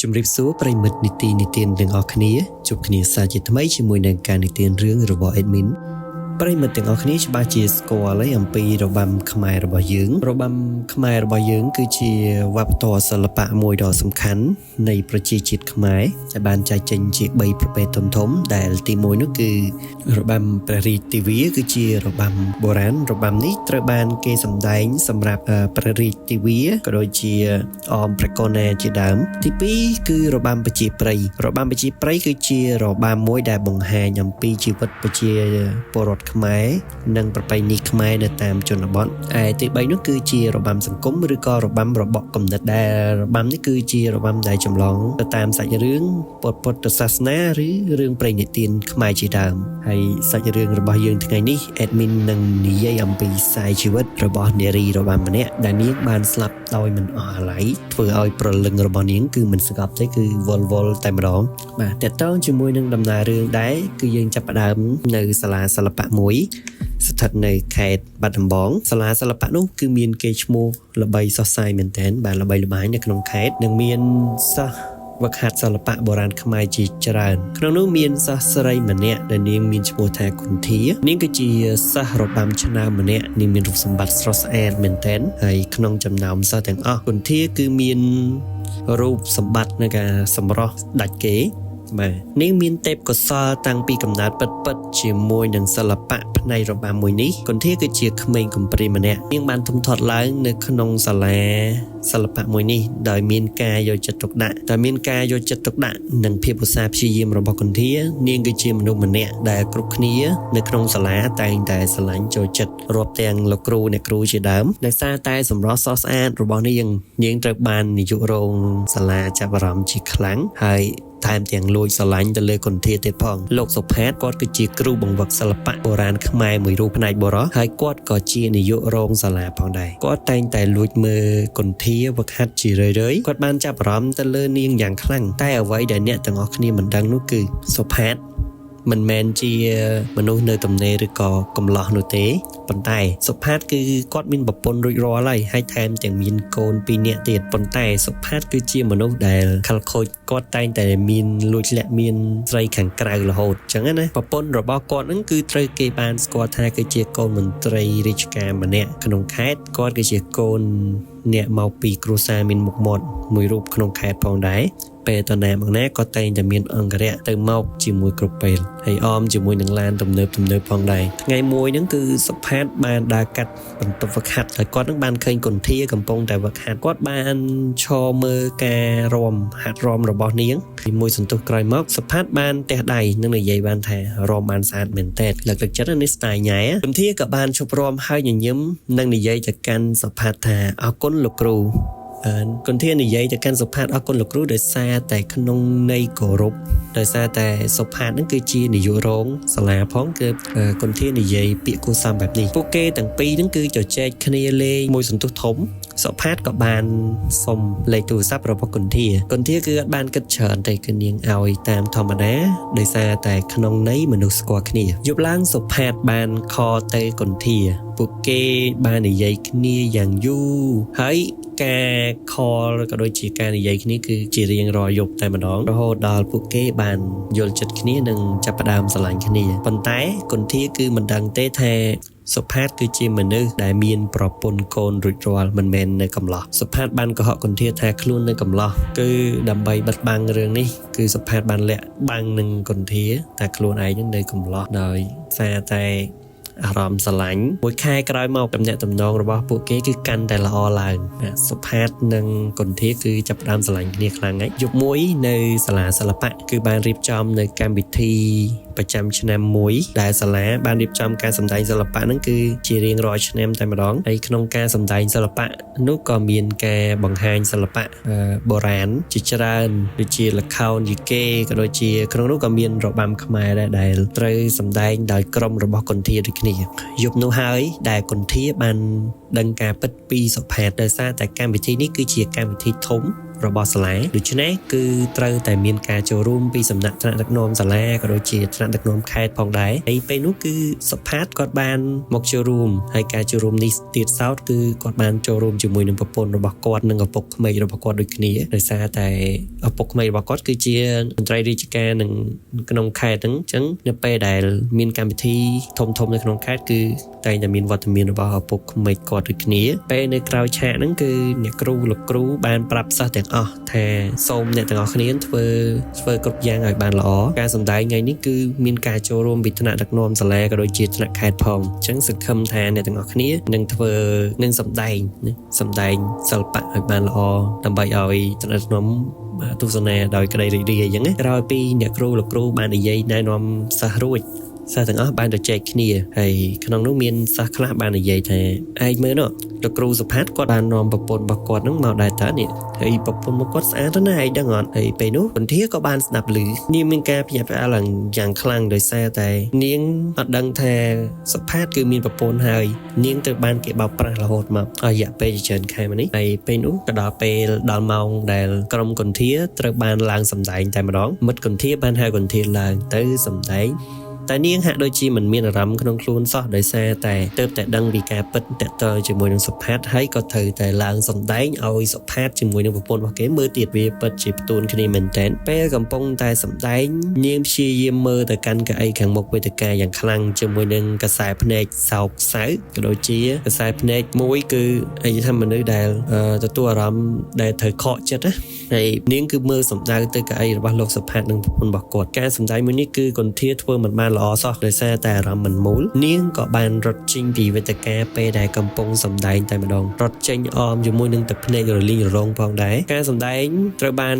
ជំរាបសួរប្រិមិត្តនីតិនិទានទាំងអស់គ្នាជួបគ្នាសាជាថ្មីជាមួយនឹងការនិទានរឿងរបស់ admin ប្រិមិត្តទាំងអស់គ្នាច្បាស់ជាស្គាល់ហើយអំពីរបាំខ្មែររបស់យើងរបាំខ្មែររបស់យើងគឺជាវប្បធម៌សិល្បៈមួយដ៏សំខាន់នៃប្រជាជាតិខ្មែរដែលបានចែកចេញជា3ប្រភេទធំៗដែលទី1នោះគឺរបាំព្រះរាជទិវាគឺជារបាំបុរាណរបាំនេះត្រូវបានគេសម្ដែងសម្រាប់ព្រះរាជទិវាក៏ដូចជាអមព្រះករុណាជាដើមទី2គឺរបាំប្រជាប្រិយរបាំប្រជាប្រិយគឺជារបាំមួយដែលបង្ហាញអំពីជីវិតប្រជាពលរដ្ឋខ្មែរនិងប្រពៃណីខ្មែរនៅតាមជនបទឯទី3នោះគឺជារបាំសង្គមឬក៏របាំរបបគំនិតដែលរបាំនេះគឺជារបាំដែលចម្លងទៅតាមសាច់រឿងពុទ្ធសាសនាឬរឿងព្រេងនិទានខ្មែរជាដើមហើយសាច់រឿងរបស់យើងថ្ងៃនេះ admin នឹងនិយាយអំពីខ្សែជីវិតរបស់នារីរបាំម្នាក់ដែលនាងបានស្លាប់ដោយមិនអស់អាល័យធ្វើឲ្យប្រលឹងរបស់នាងគឺមិនស្កប់ទេគឺវល់តែម្ដងបាទតើតើជាមួយនឹងដំណើររឿងដែរគឺយើងចាប់ផ្ដើមនៅសាលាសិល្បៈមួយស្ថិតនៅខេត្តបាត់ដំបងសាលាសិល្បៈនោះគឺមានគេឈ្មោះល្បីសុសសាយមែនទែនបាទល្បីល្បាញនៅក្នុងខេត្តនិងមានសិស្សវឹកហាត់សិល្បៈបុរាណខ្មែរជាច្រើនក្នុងនោះមានសិស្សស្រីម្នាក់ដែលនាងមានឈ្មោះថាគុន្ធានាងគឺជាសិស្សរបាំឆ្នើមម្នាក់នាងមានរូបសម្បត្តិស្រស់ស្អាតមែនទែនហើយក្នុងចំណោមសិស្សទាំងអស់គុន្ធាគឺមានរូបសម្បត្តិនៃការសម្រស់ដាច់គេបាទនាងមានទេពកោសល្យតាំងពីកំណើតពិតជាមួយនឹងសិល្បៈផ្នែករបាំមួយនេះគុន្ធាគឺជាក្មេងកំព្រាម្នាក់នាងបានធំធាត់ឡើងនៅក្នុងសាលាសិល្បៈមួយនេះដោយមានការយកចិត្តទុកដាក់និងភាពឧស្សាហ៍ព្យាយាមរបស់គុន្ធានាងគឺជាមនុស្សម្នាក់ដែលគ្រប់គ្នានៅក្នុងសាលាតែងតែស្រឡាញ់ចូលចិត្តរាប់ទាំងលោកគ្រូអ្នកគ្រូជាដើមដោយសារតែសម្រស់ស្រស់ស្អាតរបស់នាងត្រូវបាននាយករងសាលាចាប់អារម្មណ៍ជាខ្លាំងហើយថែមទាំងលួចស្រឡាញ់ទៅលើគុន្ធាទៀតផងលោកសុផាតគាត់គឺជាគ្រូបង្វឹកសិល្បៈបុរាណខ្មែរមួយរូបផ្នែកបុរសហើយគាត់ក៏ជានាយករងសាលាផងដែរគាត់តែងតែលួចមើលគុន្ធាវឹកហាត់ជារឿយៗគាត់បានចាប់អារម្មណ៍ទៅលើនាងយ៉ាងខ្លាំងតែអ្វីដែលអ្នកទាំងអស់គ្នាមិនដឹងនោះគឺសុផាតមិនមែនជាមនុស្សនៅទំនេរឬក៏កំឡោះនោះទេប៉ុន្តែសុផាតគឺគាត់មានប្រពន្ធរួចរាល់ហើយថែមទាំងមានកូន2នាក់ទៀតប៉ុន្តែសុផាតគឺជាមនុស្សដែលខលខូចគាត់តែងតែមានលួចលាក់មានស្រីខាងក្រៅរហូតអញ្ចឹងណាប្រពន្ធរបស់គាត់ហ្នឹងគឺត្រូវគេបានស្គាល់ថាគឺជាកូនមន្ត្រីរាជការម្នាក់ក្នុងខេត្តគាត់គឺជាកូនអ្នកមកពីគ្រួសារមានមុខមាត់មួយរូបក្នុងខេត្តផងដែរពេលតណាមកណាក៏តែងតែមានអង្គរៈទៅមកជាមួយគ្រប់ពេលហើយអមជាមួយនឹងឡានទំនើបផងដែរថ្ងៃមួយហ្នឹងគឺសុផាតបានដើរកាត់បន្ទប់វឹកហាត់ហើយគាត់នឹងបានឃើញគុន្ធាកំពុងតែវឹកហាត់គាត់បានឈរមើលការហាត់រាំរបស់នាងពីមួយសន្ទុះក្រោយមកសុផាតបានទះដៃនឹងនិយាយបានថារាំបានស្អាតមែនតើលើកទឹកចិត្តនេះស្ទាយញ៉ែគុន្ធាក៏បានជប់រាំហើយញញឹមនិងនិយាយទៅកាន់សុផាតថាអរគុណលោកគ្រូគុន្ធានិយាយទៅកាន់សុផាតអរគុណលោកគ្រូដោយសារតែក្នុងន័យគោរពដោយសារតែសុផាតហ្នឹងគឺជានាយករងសាលាផងគឺគុន្ធានិយាយពាក្យគួរសមបែបនេះពួកគេទាំងពីរហ្នឹងគឺជជែកគ្នាលេងមួយសន្ទុះធំសុផាតក៏បានសុំលេខទូរស័ព្ទរបស់គុន្ធាគឺអត់បានគិតច្រើនតែគឺនាងឲ្យតាមធម្មតាដោយសារតែក្នុងន័យមនុស្សស្គាល់គ្នាយប់ឡើងសុផាតបានខលទៅគុន្ធាពួកគេបាននិយាយគ្នាយ៉ាងយូរហើយការខលក៏ដូចជាការនិយាយគ្នាគឺជារៀងរាល់យប់តែម្ដងរហូតដល់ពួកគេបានយល់ចិត្តគ្នានិងចាប់ផ្ដើមស្រឡាញ់គ្នាប៉ុន្តែគុន្ធាគឺមិនដឹងទេថាសុផាតគឺជាមនុស្សដែលមានប្រពន្ធកូនរួចរាល់មិនមែននៅកំឡោះសុផាតបានកុហកគុន្ធាថាខ្លួននៅកំឡោះគឺដើម្បីបិទបាំងរឿងនេះគឺសុផាតបានលាក់បាំងនឹងគុន្ធាថាខ្លួនឯងនឹងនៅកំឡោះដោយសារតែអារម្មណ៍ស្រឡាញ់មួយខែក្រោយមកទំនាក់ទំនងរបស់ពួកគេគឺកាន់តែល្អឡើងសុផាតនិងគុន្ធាគឺចាប់ផ្ដើមស្រឡាញ់គ្នាខ្លាំងហើយយប់មួយនៅសាលាសិល្បៈគឺបានរៀបចំនៅកម្មវិធីប្រចាំឆ្នាំមួយដែលសាលាបានរៀបចំការសម្ដែងសិល្បៈហ្នឹងគឺជារៀងរាល់ឆ្នាំតែម្ដងហើយក្នុងការសម្ដែងសិល្បៈនោះក៏មានការបង្ហាញសិល្បៈបុរាណជាច្រើនដូចជាល្ខោនយីកេក៏ដូចជាក្នុងនោះក៏មានរបាំខ្មែរដែរដែលត្រូវសម្ដែងដោយក្រុមរបស់គុន្ធាដូចគ្នាយប់នោះហើយដែលគុន្ធាបានដឹងការពិតពីសុផាតដោយសារតែកម្មវិធីនេះគឺជាកម្មវិធីធំ របស់សាលាដូច្នេះគឺត្រូវតែមានការចូលរួមពីសំណាក់ថ្នាក់ដឹកនាំសាលាក៏ដូចជាថ្នាក់ដឹកនាំខេត្តផងដែរហើយពេលនោះគឺសុផាតគាត់បានមកចូលរួមហើយការចូលរួមនេះទៀតសោតគឺគាត់បានចូលរួមជាមួយនឹងប្រពន្ធរបស់គាត់និងឪពុកក្មេករបស់គាត់ដូចគ្នាដោយសារតែឪពុកក្មេករបស់គាត់គឺជាមន្ត្រីរាជការនឹងក្នុងខេត្តហ្នឹងអញ្ចឹងនៅពេលដែលមានកម្មវិធីធំៗនៅក្នុងខេត្តគឺតែងតែមានវត្តមានរបស់ឪពុកក្មេកគាត់ដូចគ្នាពេលនៅក្រៅឆាកហ្នឹងគឺអ្នកគ្រូលោកគ្រូបានប្រាប់សិស្សទាំងអស់ថាសូមអ្នកទាំងអស់គ្នាធ្វើគ្រប់យ៉ាងឲ្យបានល្អការសម្ដែងថ្ងៃនេះគឺមានការចូលរួមពីថ្នាក់ដឹកនាំសាលាក៏ដូចជាថ្នាក់ខេត្តផងអញ្ចឹងសង្ឃឹមថាអ្នកទាំងអស់គ្នានឹងសម្ដែងសិល្បៈឲ្យបានល្អដើម្បីឲ្យថ្នាក់ដឹកនាំទស្សនាដោយក្តីរីករាយអញ្ចឹងណាក្រោយពីអ្នកគ្រូលោកគ្រូបាននិយាយណែនាំសិស្សរួចសិស្សទាំងអស់បានទៅចែកគ្នាហើយក្នុងនោះមានសិស្សខ្លះបាននិយាយថាឯងមើលនោះលោកគ្រូសុផាតគាត់បាននាំប្រពន្ធរបស់គាត់ហ្នឹងមកដែរតើនេះហើយប្រពន្ធរបស់គាត់ស្អាតណាស់ឯងដឹងអត់ហើយពេលនោះពន្ធាក៏បានស្ដាប់ឮនាងមានការភ្ញាក់ផ្អើលយ៉ាងខ្លាំងដោយសារតែនាងអត់ដឹងថាសុផាតគឺមានប្រពន្ធហើយនាងត្រូវបានគេបោកប្រាស់រហូតមករយៈពេលជាច្រើនខែមកនេះហើយពេលនោះក៏ដល់ពេលដល់ម៉ោងដែលក្រុមគន្ធាត្រូវបានឡើងសម្ដែងតែម្ដងមិត្តគន្ធាបានហៅគន្ធាឡើងទៅសម្ដែងតែនាងហាក់ដូចជាមិនមានអារម្មណ៍ក្នុងខ្លួនសោះដោយសារតែទើបតែដឹងពីការពិតតាក់ទងជាមួយនឹងសុផាតហើយក៏ត្រូវតែឡើងសម្ដែងឲ្យសុផាតជាមួយនឹងប្រពន្ធរបស់គេមើលទៀតវាពិតជាផ្ទួនគ្នាមែនទែនពេលកំពុងតែសម្ដែងនាងព្យាយាមមើលទៅកាន់កៅអីខាងមុខវេទិកាយ៉ាងខ្លាំងជាមួយនឹងកសែភ្នែកសោកសៅក៏ដូចជាកសែភ្នែកមួយគឺអីថាមនុស្សដែលទទួលអារម្មណ៍ដែលត្រូវខកចិត្តណាហើយនាងគឺមើលសម្ដៅទៅកៅអីរបស់លោកសុផាតនិងប្រពន្ធរបស់គាត់ការសម្ដែងមួយនេះគឺគន្ធាធ្វើមិនបានល្អសោះដោយសារតែអារម្មណ៍មិនមូលនាងក៏បានរត់ចេញពីវេទិកាពេលដែលកំពុងសម្ដែងតែម្ដងរត់ចេញអមជាមួយនឹងទឹកភ្នែករលីងរលងផងដែរការសម្ដែងត្រូវបាន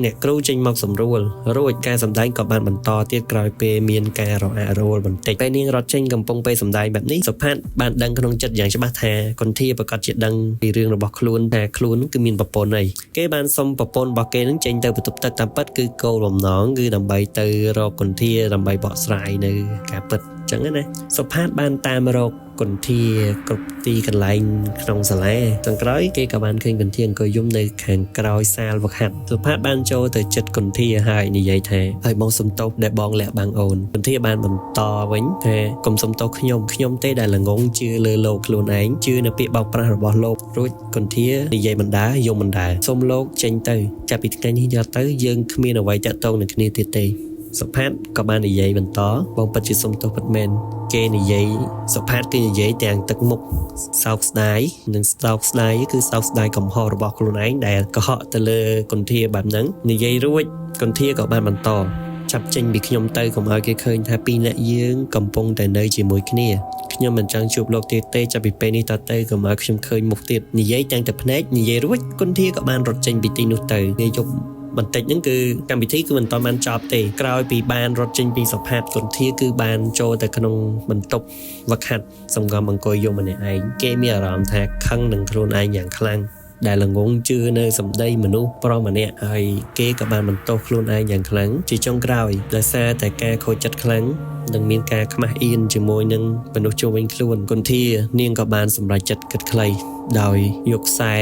អ្នកគ្រូចេញមកសម្រួលរួចការសម្ដែងក៏បានបន្តទៀតក្រោយពេលមានការរអាក់រអួលបន្តិចពេលនាងរត់ចេញកំពុងពេលសម្ដែងបែបនេះសុផាតបានដឹងក្នុងចិត្តយ៉ាងច្បាស់ថាគន្ធាប្រកាសជាដឹងពីរឿងរបស់ខ្លួនថាខ្លួនគឺមានប្រពន្ធហើយគេបានសុំប្រពន្ធរបស់គេនឹងចេញទៅបន្ទប់ទឹកតាមពិតគឺគោលបំណងគឺដើម្បីទៅរកគន្ធាដើម្បីបកស្រាយនៅការពិតចឹងណាសុផាតបានតាមរកគន្ធាគ្រប់ទីកន្លែងក្នុងសាលាចុងក្រោយគេក៏បានឃើញគន្ធាអង្គុយយំនៅខាងក្រោយសាលវឹកហាត់សុផាតបានចូលទៅជិតគន្ធាហើយនិយាយថាឲ្យបងសុំទោសដែលបងលាក់បាំងអូនគន្ធាបានបន្តវិញថាកុំសុំទោសខ្ញុំទេដែលល្ងងជឿលើលោកខ្លួនឯងជឿនៅពាក្យបោកប្រាស់របស់លោករួចគន្ធានិយាយមិនដាយំមិនដាសុំលោកចេញទៅចាប់ពីថ្ងៃនេះយកទៅយើងគ្មានអ្វីតាក់ទងនឹងគ្នាទៀតទេសុផាតក៏បាននិយាយបន្តបងពិតជាសុំទោសពិតមែនគេនិយាយសុផាតគឺនិយាយទាំងទឹកមុខសោកស្ដាយនិងសោកស្ដាយគឺសោកស្ដាយកំហុសរបស់ខ្លួនឯងដែលកុហកទៅលើគន្ធាបែបហ្នឹងនិយាយរួចគន្ធាក៏បានបន្តចាប់ចេញពីខ្ញុំទៅកុំឲ្យគេឃើញថាពីរអ្នកយើងកំពុងតែនៅជាមួយគ្នាខ្ញុំមិនចង់ជួបលោកទៀតទេចាប់ពីពេលនេះតទៅកុំឲ្យខ្ញុំឃើញមុខទៀតនិយាយទាំងតែភ្នែកនិយាយរួចគន្ធាក៏បានរត់ចេញពីទីនោះទៅងាយយប់បន្តិចហ្នឹងគឺកម្មវិធីគឺមិនទាន់បានចប់ទេក្រោយពីបានរត់ចេញពីសុផាតគន្ធាគឺបានចូលទៅក្នុងបន្ទប់វឹកហាត់សង្គមអង្គុយយំម្នាក់ឯងគេមានអារម្មណ៍ថាខឹងនឹងខ្លួនឯងយ៉ាងខ្លាំងដែលល្ងងជឿនៅសម្ដីមនុស្សប្រុសម្នាក់ហើយគេក៏បានបន្ទោសខ្លួនឯងយ៉ាងខ្លាំងជាចុងក្រោយដោយសារតែការខូចចិត្តខ្លាំងនិងមានការខ្មាស់អៀនជាមួយនឹងមនុស្សជុំវិញខ្លួនគន្ធានាងក៏បានសម្រេចចិត្តគិតខ្លីដោយយកខ្សែ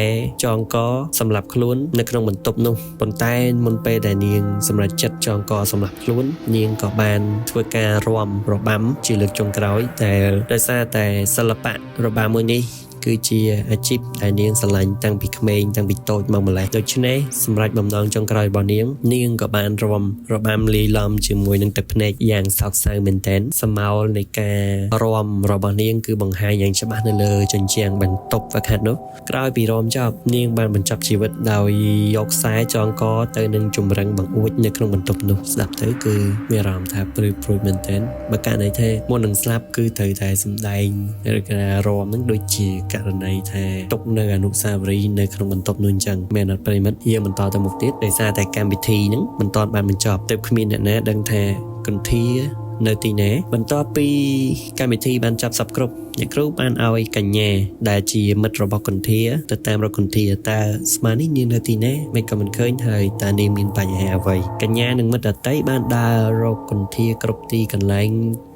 ចងកសម្រាប់ខ្លួននៅក្នុងបន្ទប់នោះប៉ុន្តែមុនពេលដែលនាងសម្រេចចិត្តចងកសម្រាប់ខ្លួននាងក៏បានធ្វើការរាំរបាំជាលើកចុងក្រោយតែដោយសារតែសិល្បៈរបាំមួយនេះគឺជាអាជីពដែលនាងស្រឡាញ់តាំងពីក្មេងតាំងពីតូចមកម្ល៉េះដូច្នេះសម្រាប់បំណងចុងក្រោយរបស់នាងក៏បានរាំរបាំលាយឡំជាមួយនឹងទឹកភ្នែកយ៉ាងសោកសៅមែនទែនសមោលនៃការរាំរបស់នាងគឺបង្ហាញយ៉ាងច្បាស់នៅលើជញ្ជាំងបន្ទប់វឹកហាត់នោះក្រោយពីរាំចប់នាងបានបញ្ចប់ជីវិតដោយយកខ្សែចងកទៅនឹងជំរឹងបង្អួចនៅក្នុងបន្ទប់នោះស្ដាប់ទៅគឺមានអារម្មណ៍ថាព្រឺព្រួយមែនទែនបើករណីថាមុននឹងស្លាប់គឺត្រូវតែសម្ដែងឬក៏រាំនឹងដូចជាករណីថាទុកនៅអនុស្សាវរីយ៍នៅក្នុងបន្ទប់នោះអញ្ចឹងមែនអត់ប្រិមិត្តយើងបន្តទៅមុខទៀតដោយសារតែកម្មវិធីហ្នឹងមិនទាន់បានបញ្ចប់ទើបគ្មានអ្នកណាដឹងថាគន្ធានៅទីណាបន្ទាប់ពីកម្មវិធីបានចាប់សពគ្រប់អ្នកគ្រូបានឲ្យកញ្ញាដែលជាមិត្តរបស់គន្ធាទៅតាមរកគន្ធាតើស្មាននេះនាងនៅទីណាមិនក៏មិនឃើញហើយតើនាងមានបញ្ហាអ្វីកញ្ញានិងមិត្តដទៃបានដើររកគន្ធាគ្រប់ទីកន្លែង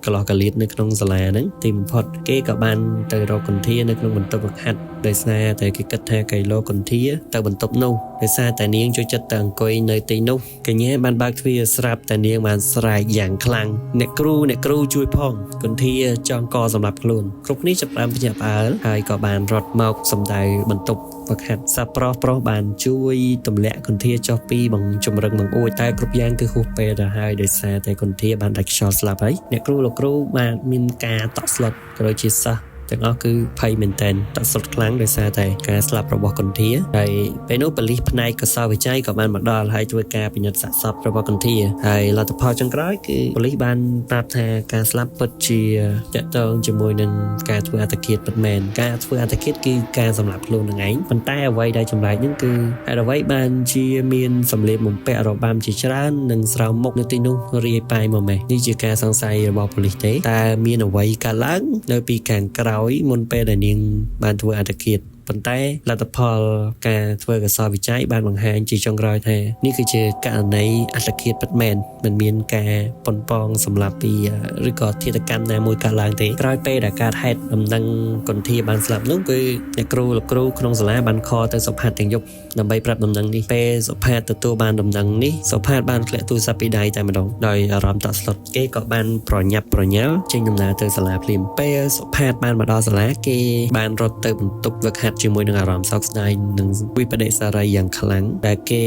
កន្លោះកលៀតនៅក្នុងសាលាហ្នឹងទីបំផុតគេក៏បានទៅរកគន្ធានៅក្នុងបន្ទប់ហ្វឹកហាត់ដោយសារតែគេគិតថាកៃឡូគន្ធាទៅបន្ទប់នោះដោយសារតែនាងចូលចិត្តទៅអង្គុយនៅទីនោះកញ្ញាបានបើកទ្វារស្រាប់តែនាងបានស្រែកយ៉ាងខ្លាំងអ្នកគ្រូជួយផងគន្ធាចង់កសម្រាប់ខ្លួនគ្រប់គ្នាចាប់ផ្ដើមភ្ញាក់ផ្អើលហើយក៏បានរត់មកសម្ដៅបន្ទប់ហ្វឹកហាត់សាប្រុសបានជួយទម្លាក់គន្ធាចុះពីបង្ជំរឹងបង្អួចតែគ្រប់យ៉ាងគឺហួសពេលទៅហើយដោយសារតែគន្ធាបានដាច់ខ្យល់ស្លាប់ហើយអ្នកគ្រូលោកគ្រូបានមានការតក់ស្លុតក៏ដូចជាសិស្សទាំងអស់គឺភ័យមែនទែនតក់ស្លុតខ្លាំងដោយសារតែការស្លាប់របស់គន្ធាហើយពេលនោះប៉ូលីសផ្នែកកសោវិច័យក៏បានមកដល់ហើយធ្វើការពិនិត្យសាកសពរបស់គន្ធាហើយលទ្ធផលចុងក្រោយគឺប៉ូលីសបានប្រាប់ថាការស្លាប់ពិតជាតាក់ទងជាមួយនឹងការធ្វើអត្តឃាតពិតមែនការធ្វើអត្តឃាតគឺការសម្លាប់ខ្លួននឹងឯងប៉ុន្តែអ្វីដែលចម្លែកនោះគឺហេតុអ្វីបានជាមានសម្លៀកបំពាក់របាំជាច្រើននិងស្រោមមុខនៅទីនោះរាយប៉ាយមកម៉េះនេះជាការសង្ស័យរបស់ប៉ូលីសទេតើមានអ្វីកើតឡើងនៅពីខាងក្រោយមុនពេលដែលនាងបានធ្វើអត្តឃាតប៉ុន្តែលទ្ធផលការធ្វើកសោវិច័យបានបង្ហាញជាចុងក្រោយថានេះគឺជាករណីអត្តឃាតពិតមែនមិនមានការប៉ុនប៉ងសម្លាប់ពីឬក៏ឃាតកម្មណាមួយកើតឡើងទេក្រោយពេលដែលកើតហេតុដំណឹងគន្ធាបានស្លាប់នោះគឺអ្នកគ្រូលោកគ្រូក្នុងសាលាបានខលទៅសុផាតទាំងយប់ដើម្បីប្រាប់ដំណឹងនេះពេលសុផាតទទួលបានដំណឹងនេះសុផាតបានធ្លាក់ទូរស័ព្ទពីដៃតែម្ដងដោយអារម្មណ៍តក់ស្លុតគេក៏បានប្រញាប់ប្រញាល់ចេញដំណើរទៅសាលាភ្លាមពេលសុផាតបានមកដល់សាលាគេបានរត់ទៅបន្ទប់ហ្វឹកហាត់ជាមួយនឹងអារម្មណ៍សោកស្ដាយនិងវិបដិសារីយ៉ាងខ្លាំងដែលគេ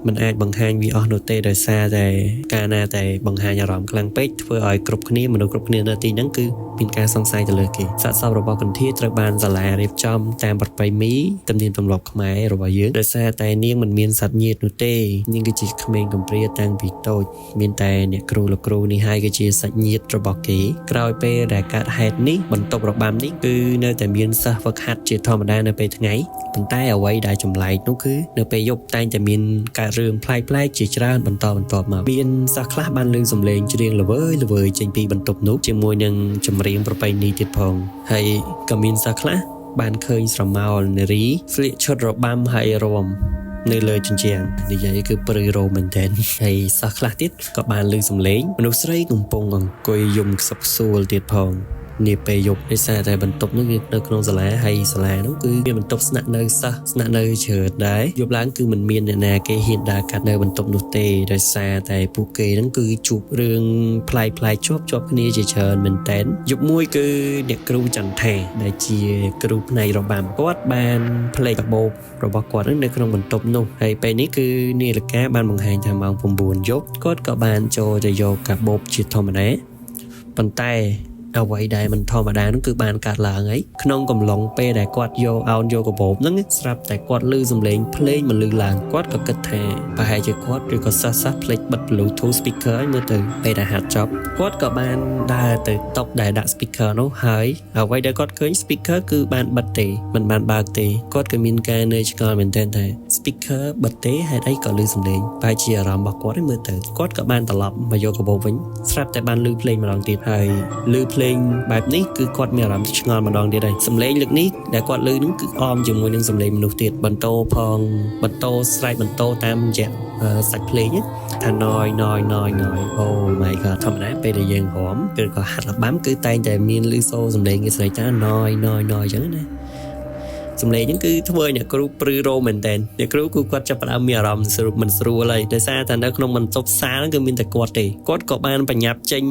មិនអាចបង្ហាញវាអស់នោះទេដោយសារតែការណាតែបង្ហាញអារម្មណ៍ខ្លាំងពេកធ្វើឲ្យគ្រប់គ្នាមនុស្សគ្រប់គ្នានៅទីហ្នឹងគឺមានការសង្ស័យទៅលើគេសាកសពរបស់គន្ធាត្រូវបានសាលារៀបចំតាមប្រពៃណីទំនៀមទម្លាប់ខ្មែររបស់យើងដោយសារតែនាងមិនមានសាច់ញាតិនោះទេនាងគឺជាក្មេងកំព្រាតាំងពីតូចមានតែអ្នកគ្រូលោកគ្រូនេះហើយគឺជាសាច់ញាតិរបស់គេក្រោយពេលដែលកើតហេតុនេះបន្ទប់របាំនេះគឺនៅតែមានសិស្សហ្វឹកហាត់ជាធម្មតានៅពេលថ្ងៃប៉ុន្តែអ្វីដែលចម្លែកនោះគឺនៅពេលយប់តែងតែមានការរឿងប្លែកៗជាច្រើនបន្តមកមានសិស្សខ្លះបានឮសំឡេងច្រៀងល្វើយចេញពីបន្ទប់នោះជាមួយនឹងចម្រៀងប្រពៃណីទៀតផងហើយក៏មានសិស្សខ្លះបានឃើញស្រមោលនារីស្លៀកឈុតរបាំហើយរាំនៅលើជញ្ជាំងនិយាយគឺព្រឺរ៉ូមែនទែនហើយសិស្សខ្លះទៀតក៏បានឮសំឡេងមនុស្សស្រីកំពុងអង្គុយយំខ្សឹកខ្សួលទៀតផងនាពេលយប់ដោយសារតែបន្ទប់នោះនៅក្នុងសាលាហើយសាលានោះគឺមានបន្ទប់ស្នាក់នៅសិស្សស្នាក់នៅច្រើនដែរយប់ឡើងគឺមិនមានអ្នកណាគេហ៊ានដើរកាត់នៅបន្ទប់នោះទេដោយសារតែពួកគេហ្នឹងគឺជួបរឿងប្លែកជាប់គ្នាជាច្រើនមែនតើយប់មួយគឺអ្នកគ្រូចន្ទថាដែលជាគ្រូផ្នែករបាំគាត់បានផ្លេចកាបូបរបស់គាត់នៅក្នុងបន្ទប់នោះហើយពេលនេះគឺនាឡិកាបានបង្ហាញថាម៉ោង 9 យប់គាត់ក៏បានចូលទៅយកកាបូបជាធម្មតាប៉ុន្តែអ្វីដែលមិនធម្មតានោះគឺបានកើតឡើងហើយក្នុងកំឡុងពេលដែលគាត់យកកាបូបហ្នឹងស្រាប់តែគាត់ឮសំឡេងភ្លេងមិនឮឡើងគាត់ក៏គិតថាប្រហែលជាគាត់ឬក៏សិស្សភ្លេចបិទ Bluetooth speaker ឲ្យមើលទៅពេលដែលហាត់ចប់គាត់ក៏បានដើរទៅតុដែលដាក់ speaker នោះហើយអ្វីដែលគាត់ឃើញ speaker គឺបានបិទទេមិនបានបើកទេគាត់ក៏មានការនឿយឆ្ងល់មែនទែនថា speaker បិទទេហេតុអីក៏ឮសំឡេងប្រហែលជាអារម្មណ៍របស់គាត់ឯងមើលទៅគាត់ក៏បានត្រឡប់មកយកកាបូបវិញស្រាប់តែបានឮភ្លេងម្ដងទៀតហើយឮភ្លេងបែបនេះគឺគាត់មានអារម្មណ៍ឆ្ងល់ម្ដងទៀតហើយសំឡេងលើកនេះដែលគាត់ឮនឹងគឺអមជាមួយនឹងសំឡេងមនុស្សទៀតបន្តស្រែកបន្តតាមរយៈសាច់ភ្លេងថាណយអូ my god ធម្មតាពេលដែលយើងរាំគឺក៏ហាត់របាំគឺតែងតែមានឮសូរសំឡេងគេស្រែកថាណយអញ្ចឹងណាសំឡេងហ្នឹងគឺធ្វើឲ្យអ្នកគ្រូព្រឺរ៉ូមែនតើអ្នកគ្រូគឺគាត់ចាប់ផ្ដើមមានអារម្មណ៍មិនស្រួលហើយដោយសារតែនៅក្នុងបន្ទប់សាលគឺមានតែគាត់ទេគាត់ក៏បានបញ្ញាប់ចេញ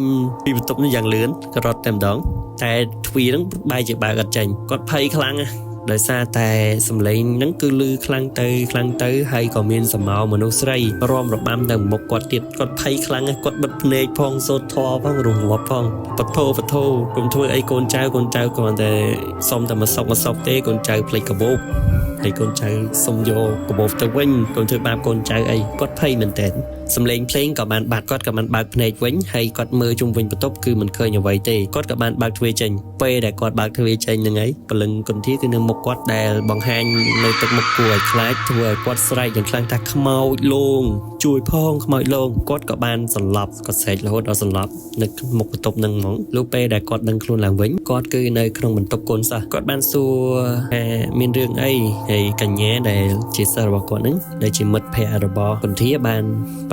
ពីបន្ទប់នេះយ៉ាងលឿនក៏រត់តែម្ដងតែទ្វារហ្នឹងបែរជាបើកអត់ចេញគាត់ភ័យខ្លាំងណាស់ដោយសារតែសំឡេងហ្នឹងគឺលឺខ្លាំងទៅហើយក៏មានសមោមនុស្សស្រីរាំរបាំទៅមុខគាត់ទៀតគាត់ភ័យខ្លាំងគាត់បិទភ្នែកផងសូត្រធម៌ផងរងាប់ផងបថោកុំធ្វើអីកូនចៅគ្រាន់តែសុំតែមកសុកទេកូនចៅភ្លេចកាបូបហើយកូនចៅសុំយកកាបូបទៅវិញកូនធ្វើបាបកូនចៅអីគាត់ភ័យមែនតើសំឡេងភ្លេងក៏បានបាត់គាត់ក៏បានបើកភ្នែកវិញហើយគាត់មើលជុំវិញបន្ទប់គឺមិនឃើញអ្វីទេគាត់ក៏បានបើកទ្វារចេញពេលដែលគាត់បើកទ្វារចេញហ្នឹងហើយព្រលឹងគន្ធាគឺនៅមុខគាត់ដែលបង្ហាញនៅទឹកមុខគួរឲ្យខ្លាចធ្វើឲ្យគាត់ស្រែកយ៉ាងខ្លាំងថាខ្មោចលងជួយផងខ្មោចលងគាត់ក៏បានសន្លប់គាត់ស្រែករហូតដល់សន្លប់នៅមុខបន្ទប់ហ្នឹងហ្មងលុះពេលដែលគាត់ដឹងខ្លួនឡើងវិញគាត់គឺនៅក្នុងបន្ទប់កូនសិស្សគាត់បានសួរថាមានរឿងអីហើយកញ្ញាដែលជាសិស្សរបស់គាត់ហ្នឹងដែលជាមិត្តភក្តិរបស់គន្ធាបាន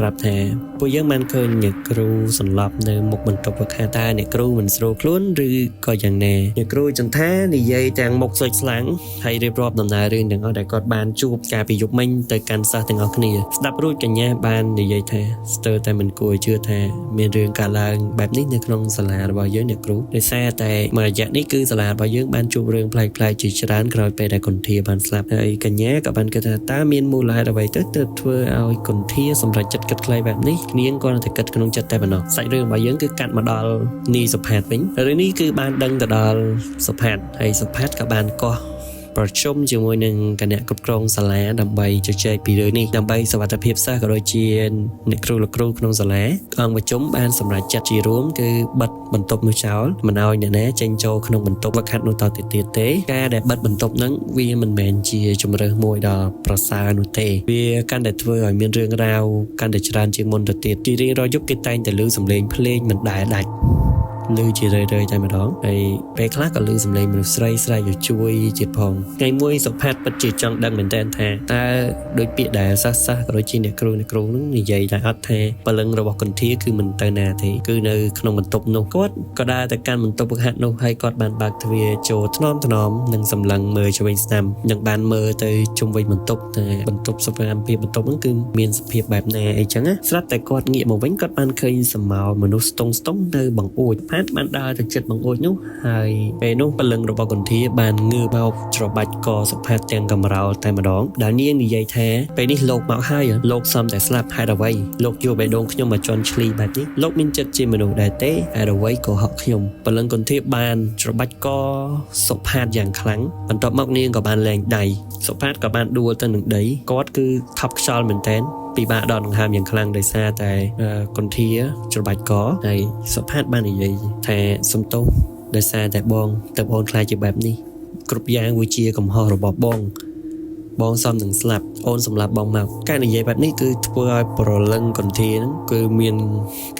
ប្រាប់ថាពួកយើងបានឃើញអ្នកគ្រូសន្លប់នៅមុខបន្ទប់វឹកហាត់តែអ្នកគ្រូមិនស្រួលខ្លួនឬក៏យ៉ាងណាអ្នកគ្រូចន្ទថានិយាយទាំងមុខសុចស្លាំងហើយរៀបរាប់ដំណើររឿងទាំងអស់ដែលគាត់បានជួបកាលពីយប់មិញទៅកាន់សិស្សទាំងអស់គ្នាស្ដាប់រួចកញ្ញាបាននិយាយថាស្ទើរតែមិនគួរជឿថាមានរឿងកើតឡើងបែបនេះនៅក្នុងសាលារបស់យើងអ្នកគ្រូដោយសារតែមួយរយៈនេះគឺសាលារបស់យើងបានជួបរឿងប្លែកៗជាច្រើនក្រោយពេលដែលគន្ធាបានស្លាប់ហើយកញ្ញាក៏បានគិតថាតើមានមូលហេតុអ្វីទៅទើបធ្វើឲ្យគន្ធាសម្រេចចិត្តគិតខ្លីបែបនេះនាងគាត់តែគិតក្នុងចិត្តតែប៉ុណ្ណោះសាច់រឿងរបស់យើងគឺកាត់មកដល់នីសុផាតវិញរឿងនេះគឺបានដឹងទៅដល់សុផាតហើយសុផាតក៏បានកោះប្រជុំជាមួយនឹងគណៈគ្រប់គ្រងសាលាដើម្បីជជែកពីរឿងនេះដើម្បីសុវត្ថិភាពសិស្សក៏ដូចជាអ្នកគ្រូលោកគ្រូក្នុងសាលាអង្គប្រជុំបានសម្រេចចិត្តជារួមគឺបិទបន្ទប់នោះចោលមិនឲ្យអ្នកណាចេញចូលក្នុងបន្ទប់វឹកហាត់នោះតទៅទៀតទេការដែលបិទបន្ទប់ហ្នឹងវាមិនមែនជាជំរើសមួយដ៏ប្រសើរនោះទេវាកាន់តែធ្វើឲ្យមានរឿងរ៉ាវកាន់តែច្រើនជាងមុនទៅទៀតជារៀងរាល់យប់គេតែងតែឮសំឡេងភ្លេងមិនដែលដាច់ឮជារឿយៗតែម្ដងហើយពេលខ្លះក៏ឮសំឡេងមនុស្សស្រីស្រែកជួយទៀតផងថ្ងៃមួយសុផាតពិតជាចង់ដឹងមែនតើថាតើដូចពាក្យដែលសាសក៏ដូចជាអ្នកគ្រូនឹងនិយាយតែអត់ថាពលឹងរបស់គន្ធាគឺមិនទៅណាទេគឺនៅក្នុងបន្ទប់នោះគាត់ក៏ដើរទៅកាន់បន្ទប់វឹកហាត់នោះហើយគាត់បានបើកទ្វារចូលថ្នមនិងសម្លឹងមើលឆ្វេងស្ដាំនិងបានមើលទៅជុំវិញបន្ទប់តែបន្ទប់សុវត្ថិភាពបន្ទប់ហ្នឹងគឺមានសភាពបែបណាអីចឹងណាស្រាប់តែគាត់ងាកមកវិញគាត់បានឃើញសមោលមនុស្សស្ទង់នៅបង្អួចបានដើរទៅជិតបង្អួចនោះហើយពេលនោះពលឹងរបស់គន្ធាបានងើបមកច្របាច់កសុផាតទាំងកំរោលតែម្ដងដែលនាងនិយាយថាពេលនេះលោកមកហើយលោកសំតែស្លាប់ហេតុអ្វីលោកយកបេះដូងខ្ញុំមកជន់ឈ្លីបែបនេះលោកមានចិត្តជាមនុស្សដែរទេហេតុអ្វីក៏ហក់ខ្ញុំពលឹងគន្ធាបានច្របាច់កសុផាតយ៉ាងខ្លាំងបន្ទាប់មកនាងក៏បានលែងដៃសុផាតក៏បានដួលទៅនឹងដីគាត់គឺថប់ខ្យល់មែនទែនពិបាកដកដង្ហើមយ៉ាងខ្លាំងដោយសារតែគន្ធាច្របាច់កហើយសុផាតបាននិយាយថាសំទោសដោយសារតែបងទៅអូនខ្លាចជាបែបនេះគ្រប់យ៉ាងវាជាកំហុសរបស់បងសំនឹងស្លាប់អូនសម្លាប់បងមកការនិយាយបែបនេះគឺធ្វើឲ្យប្រលឹងគន្ធាហ្នឹងគឺមាន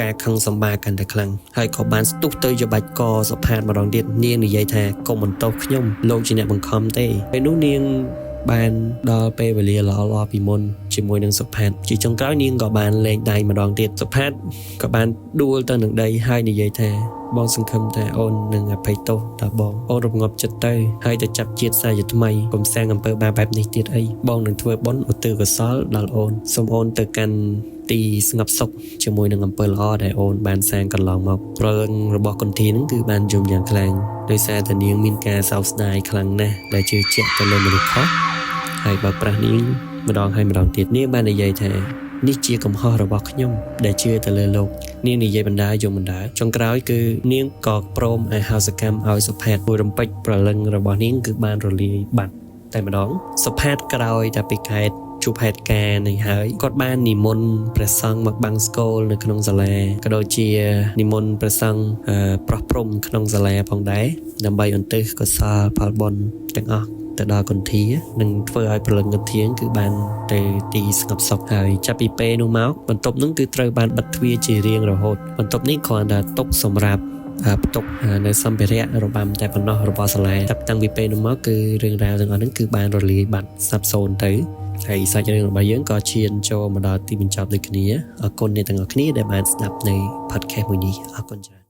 ការខឹងសម្បាកាន់តែខ្លាំងហើយក៏បានស្ទុះទៅច្របាច់កសុផាតម្ដងទៀតនាងនិយាយថាកុំបន្ទោសខ្ញុំលោកជាអ្នកបង្ខំទេពេលនោះនាងបានដល់ពេលវេលាល្អពីមុនជាមួយនឹងសុផាតជាចុងក្រោយនាងក៏បានលែងដៃម្ដងទៀតសុផាតក៏បានដួលទៅនឹងដីហើយនិយាយថាបងសង្ឃឹមថាអូននឹងអភ័យទោសដល់បងអូនរងាប់ចិត្តទៅហើយទៅចាប់ជាតិសាជាថ្មីកុំសាងអំពើបាបបែបនេះទៀតអីបងនឹងធ្វើបុណ្យឧទ្ទិសកុសលដល់អូនសូមអូនទៅកាន់ទីស្ងប់សុខជាមួយនឹងអំពើល្អដែលអូនបានសាងកន្លងមករឿងរបស់គន្ធានឹងគឺបានយំយ៉ាងខ្លាំងដោយសារតែនាងមានការសោកស្ដាយខ្លាំងណាស់ដែលជឿជាក់ទៅលើមនុស្សខុសហើយបើប្រាស់នាងម្ដងហើយម្ដងទៀតនាងបាននិយាយថានេះជាកំហុសរបស់ខ្ញុំដែលជឿទៅលើលោកនាងនិយាយបណ្ដាយំបណ្ដាចុងក្រោយគឺនាងក៏ព្រមឲ្យហោសកម្មឲ្យសុផាតមួយរំពេចប្រលឹងរបស់នាងគឺបានរលាយបាត់តែម្ដងសុផាតក្រោយតែពីខេត្តជួបហេតុការណ៍នេះហើយគាត់បាននិមន្តព្រះសង្ឃមកបាំងស្គលនៅក្នុងសាលាក៏ដូចជានិមន្តព្រះសង្ឃប្រោះព្រំក្នុងសាលាផងដែរដើម្បីឧទ្ទិសកុសលផលបុណ្យទាំងអស់ទៅដល់គន្ធានិងធ្វើឲ្យព្រលឹងគន្ធាគឺបានទៅទីស្ងប់សុខហើយចាប់ពីពេលនោះមកបន្ទប់នោះគឺត្រូវបានបិទទ្វារជារៀងរហូតបន្ទប់នេះគ្រាន់តែទុកសម្រាប់ផ្ទុកនៅសម្ភារៈរបាំតែប៉ុណ្ណោះរបស់សាលាតាំងពីពេលនោះមកគឺរឿងរ៉ាវទាំងអស់ហ្នឹងគឺបានរលាយបាត់សាបសូន្យទៅហើយសាច់រឿងរបស់យើងក៏ឈានចូលមកដល់ទីបញ្ចប់ដូចគ្នាអរគុណអ្នកទាំងអស់គ្នាដែលបានស្ដាប់នៅ podcast មួយនេះអរគុណច្រើន